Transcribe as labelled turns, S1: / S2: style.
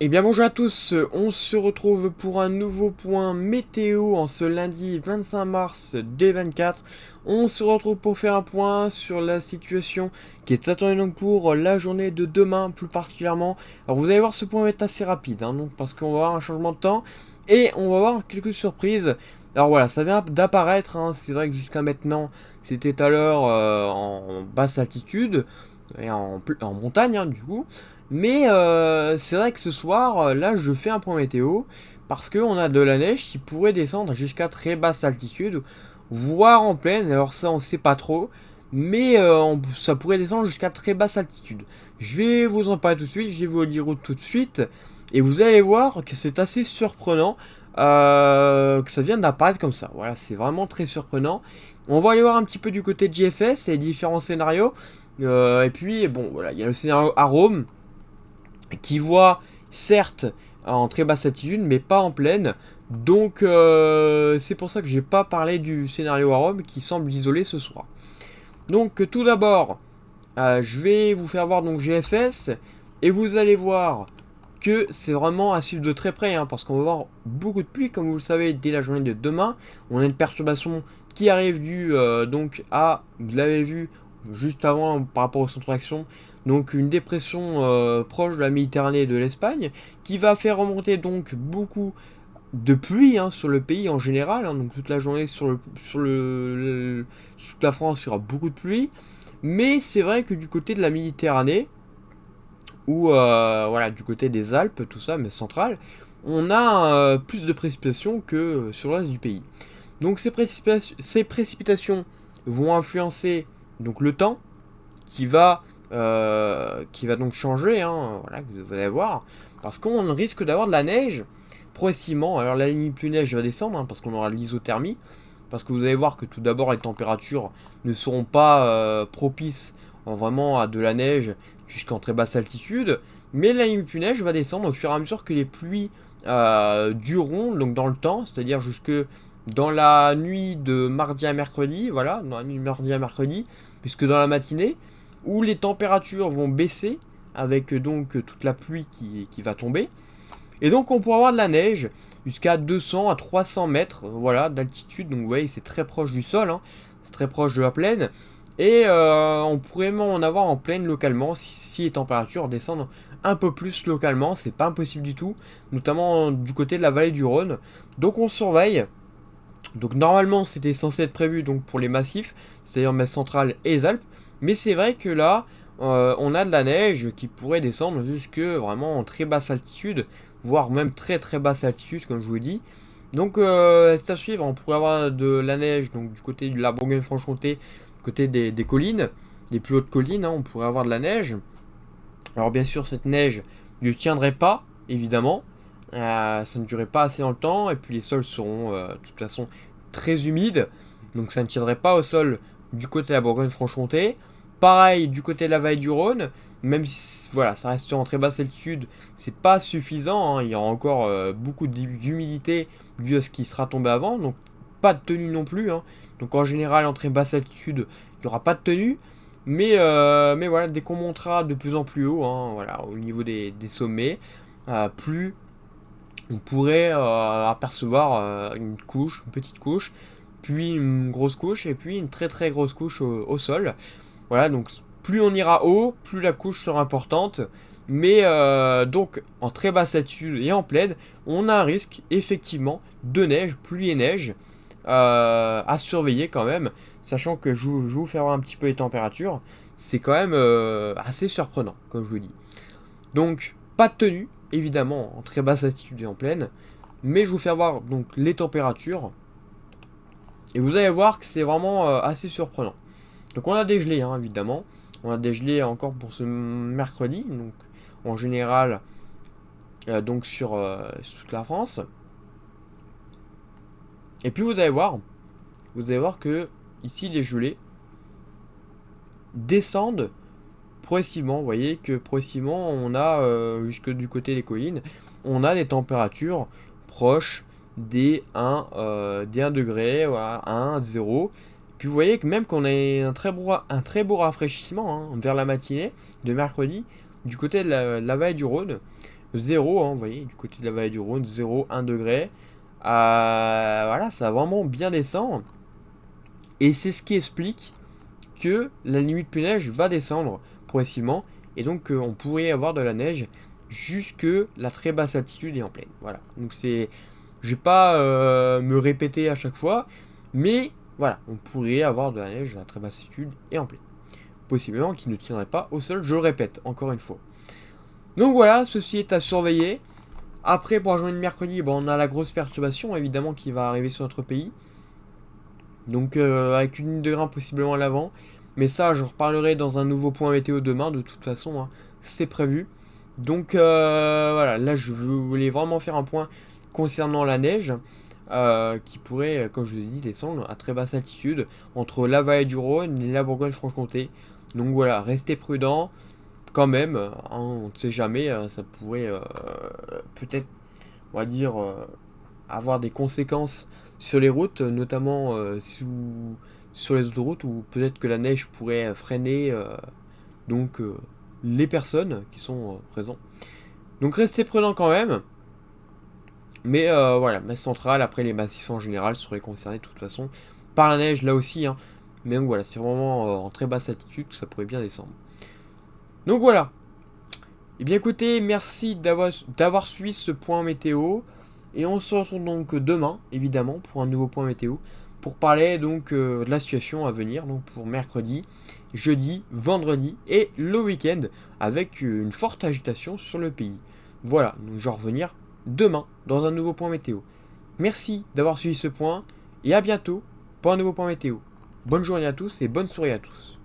S1: Eh bien bonjour à tous, on se retrouve pour un nouveau point météo en ce lundi 25 mars 2024. On se retrouve pour faire un point sur la situation qui est attendue donc pour la journée de demain plus particulièrement. Alors vous allez voir, ce point va être assez rapide, donc, parce qu'on va avoir un changement de temps et on va avoir quelques surprises. Alors voilà, ça vient d'apparaître, c'est vrai que jusqu'à maintenant c'était à l'heure en basse altitude et en montagne du coup. Mais c'est vrai que ce soir, là, je fais un point météo parce qu'on a de la neige qui pourrait descendre jusqu'à très basse altitude, voire en plaine. Alors ça, on sait pas trop, mais ça pourrait descendre jusqu'à très basse altitude. Je vais vous en parler tout de suite, je vais vous le dire tout de suite, et vous allez voir que c'est assez surprenant que ça vienne d'apparaître comme ça. Voilà, c'est vraiment très surprenant. On va aller voir un petit peu du côté de GFS et les différents scénarios. Et puis, bon, voilà, il y a le scénario Arome qui voit certes en très basse altitude mais pas en plaine. Donc c'est pour ça que j'ai pas parlé du scénario à Rome qui semble isolé ce soir. Donc tout d'abord, je vais vous faire voir donc GFS et vous allez voir que c'est vraiment à suivre de très près parce qu'on va voir beaucoup de pluie comme vous le savez dès la journée de demain. On a une perturbation qui arrive due donc à, vous l'avez vu juste avant par rapport au centre d'action, donc une dépression proche de la Méditerranée et de l'Espagne qui va faire remonter donc beaucoup de pluie sur le pays en général, donc toute la journée sur toute la France il y aura beaucoup de pluie, mais c'est vrai que du côté de la Méditerranée ou voilà du côté des Alpes, tout ça, mais central, on a plus de précipitations que sur le reste du pays. Donc ces précipitations vont influencer donc le temps qui va donc changer, voilà, vous allez voir, parce qu'on risque d'avoir de la neige progressivement. Alors la limite plus neige va descendre parce qu'on aura de l'isothermie, parce que vous allez voir que tout d'abord les températures ne seront pas propices vraiment à de la neige jusqu'en très basse altitude, mais la limite plus neige va descendre au fur et à mesure que les pluies dureront donc dans le temps, c'est-à-dire jusque dans la nuit de mardi à mercredi, voilà, dans la nuit de mardi à mercredi, puisque dans la matinée, où les températures vont baisser avec donc toute la pluie qui va tomber. Et donc on pourra avoir de la neige jusqu'à 200 à 300 mètres voilà, d'altitude. Donc vous voyez c'est très proche du sol, c'est très proche de la plaine. Et on pourrait même en avoir en plaine localement si les températures descendent un peu plus localement. C'est pas impossible du tout, notamment du côté de la vallée du Rhône. Donc on surveille. Donc normalement c'était censé être prévu donc pour les massifs, c'est-à-dire Metz centrale et les Alpes, mais c'est vrai que là on a de la neige qui pourrait descendre jusque vraiment en très basse altitude, voire même très très basse altitude comme je vous dis. Donc c'est à suivre, on pourrait avoir de la neige donc du côté de la Bourgogne-Franche-Comté, côté des collines, des plus hautes collines, on pourrait avoir de la neige. Alors bien sûr cette neige ne tiendrait pas, évidemment, ça ne durait pas assez dans le temps, et puis les sols seront de toute façon très humides, donc ça ne tiendrait pas au sol du côté de la Bourgogne-Franche-Comté. Pareil du côté de la vallée du Rhône, même si voilà, ça reste en très basse altitude, c'est pas suffisant, il y aura encore beaucoup d'humidité dû à ce qui sera tombé avant, donc pas de tenue non plus. Donc en général en très basse altitude, il n'y aura pas de tenue. Mais voilà, dès qu'on montera de plus en plus haut, voilà, au niveau des sommets, plus on pourrait apercevoir une petite couche, puis une grosse couche, et puis une très très grosse couche au sol. Voilà, donc plus on ira haut, plus la couche sera importante. Mais donc en très basse altitude et en plaine, on a un risque effectivement de neige, pluie et neige, à surveiller quand même, sachant que je vais vous faire voir un petit peu les températures, c'est quand même assez surprenant, comme je vous dis. Donc, pas de tenue, évidemment, en très basse altitude et en plaine, mais je vais vous faire voir donc les températures, et vous allez voir que c'est vraiment assez surprenant. Donc on a des gelées, évidemment, on a des gelées encore pour ce mercredi, donc en général, donc sur toute la France. Et puis vous allez voir que ici les gelées descendent progressivement. Vous voyez que progressivement on a jusque du côté des collines, on a des températures proches des 1 degré, voilà, 1, 0. Puis vous voyez que même qu'on a un très beau rafraîchissement vers la matinée de mercredi du côté de la vallée du Rhône. 0, hein, vous voyez, du côté de la vallée du Rhône, 0, 1 degré. Voilà, ça va vraiment bien descendre. Et c'est ce qui explique que la limite plus neige va descendre progressivement. Et donc on pourrait avoir de la neige jusque la très basse altitude et en plaine. Voilà, donc c'est... Je vais pas me répéter à chaque fois, mais voilà, on pourrait avoir de la neige à la très basse altitude et en plaine. Possiblement qui ne tiendrait pas au sol, je le répète, encore une fois. Donc voilà, ceci est à surveiller. Après, pour la journée de mercredi, bon, on a la grosse perturbation, évidemment, qui va arriver sur notre pays. Donc avec une ligne de grain possiblement à l'avant. Mais ça, je reparlerai dans un nouveau point météo demain, de toute façon, hein, c'est prévu. Donc voilà, là je voulais vraiment faire un point concernant la neige. Qui pourrait, comme je vous ai dit, descendre à très basse altitude entre la vallée du Rhône et la Bourgogne-Franche-Comté. Donc voilà, restez prudents quand même, hein, on ne sait jamais, ça pourrait peut-être, on va dire, avoir des conséquences sur les routes, notamment sur les autoroutes, où peut-être que la neige pourrait freiner donc les personnes qui sont présentes. Donc restez prudents quand même. Mais voilà, masse centrale, après les massifs en général seraient concernés de toute façon par la neige là aussi. Hein. Mais donc voilà, c'est vraiment en très basse altitude que ça pourrait bien descendre. Donc voilà. Et bien écoutez, merci d'avoir suivi ce point météo. Et on se retrouve donc demain, évidemment, pour un nouveau point météo. Pour parler donc de la situation à venir, donc pour mercredi, jeudi, vendredi et le week-end, avec une forte agitation sur le pays. Voilà, donc je vais revenir demain dans un nouveau point météo. Merci d'avoir suivi ce point et à bientôt pour un nouveau point météo. Bonne journée à tous et bonne soirée à tous.